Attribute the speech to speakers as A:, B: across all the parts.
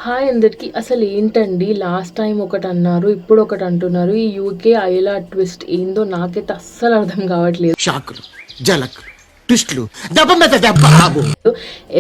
A: Hi అందరికి. అసలు ఏంటండి, లాస్ట్ టైం ఒకటి అన్నారు, ఇప్పుడు ఒకటి అంటున్నారు. ఈ యూకే ఐలా ట్విస్ట్ ఏందో నాకైతే అస్సలు అర్థం కావట్లేదు.
B: షాకులు, జలకులు, ట్విస్టులు, దెబ్బ మీద దెబ్బ.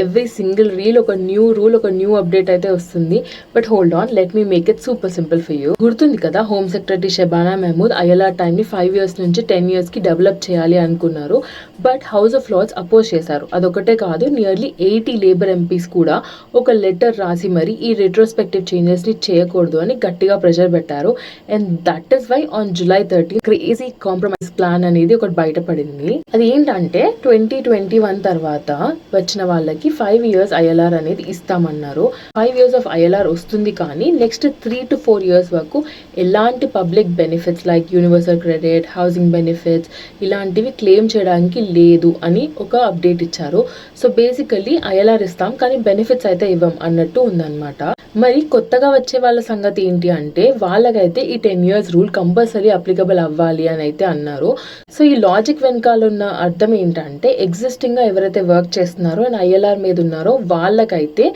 A: ఎవ్రీ సింగిల్ రీల్ ఒక న్యూ రూల్, ఒక న్యూ అప్డేట్ అయితే వస్తుంది. But hold on, let me make it super simple for you. గుర్తుంది కదా, home secretary Shabana Mahmood ILR time ని 5 years నుంచి 10 years కి డెవలప్ చేయాలి అనుకున్నారు. But House of Lords oppose చేశారు. అదొకటే కాదు, నియర్లీ 80 లేబర్ ఎంపీస్ కూడా ఒక లెటర్ రాసి మరి ఈ రెట్రోస్పెక్టివ్ చేంజెస్ ని చేయకూడదు అని గట్టిగా ప్రెషర్ పెట్టారు. And that is why on July 13 crazy compromise plan అనేది ఒకటి బయటపడింది. అది ఏంటంటే 2021 తర్వాత వచ్చిన వాళ్ళకి 5 years ఐఎల్ఆర్ అనేది ఇస్తామన్నారు. 5 years ఆఫ్ ఐఎల్ఆర్ వస్తుంది, కానీ నెక్స్ట్ 3 to 4 years వరకు ఎలాంటి public benefits like universal credit, housing benefits ఇలాంటివి క్లెయిమ్ చేయడానికి లేదు అని ఒక అప్డేట్ ఇచ్చారు. సో బేసికలీ ఐఎల్ఆర్ ఇస్తాం కానీ బెనిఫిట్స్ అయితే ఇవ్వం అన్నట్టు ఉందన్నమాట. మరి కొత్తగా వచ్చే వాళ్ళ సంగతి ఏంటి అంటే, వాళ్ళకైతే ఈ 10 years రూల్ కంపల్సరీ అప్లికబుల్ అవ్వాలి అని అయితే అన్నారు. సో ఈ లాజిక్ వెనకాల ఉన్న అర్థం ఏంటంటే, ఎగ్జిస్టింగ్ గా ఎవరైతే వర్క్ చేస్తున్నారో అండ్ ఐఎల్ఆర్ మీద ఉన్నారో వాళ్ళకైతే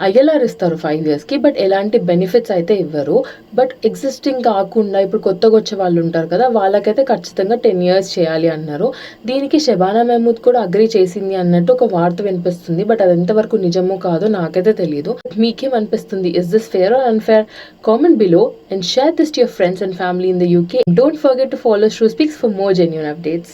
A: ఐఎల్ఆర్ ఇస్తారు 5 years కి, బట్ ఎలాంటి బెనిఫిట్స్ అయితే ఇవ్వరు. బట్ ఎగ్జిస్టింగ్ కాకుండా ఇప్పుడు కొత్తగా వచ్చే వాళ్ళు ఉంటారు కదా, వాళ్ళకైతే ఖచ్చితంగా 10 years చేయాలి అన్నారు. దీనికి షబానా మహమూద్ కూడా అగ్రీ చేసింది అన్నట్టు ఒక వార్త వినిపిస్తుంది. బట్ అది ఎంతవరకు నిజమో కాదో నాకైతే తెలియదు. మీకేం అనిపిస్తుంది? Is this fair or unfair? Comment below and share this to your friends and family in the UK. Don't forget to follow Shru Speaks for more genuine updates.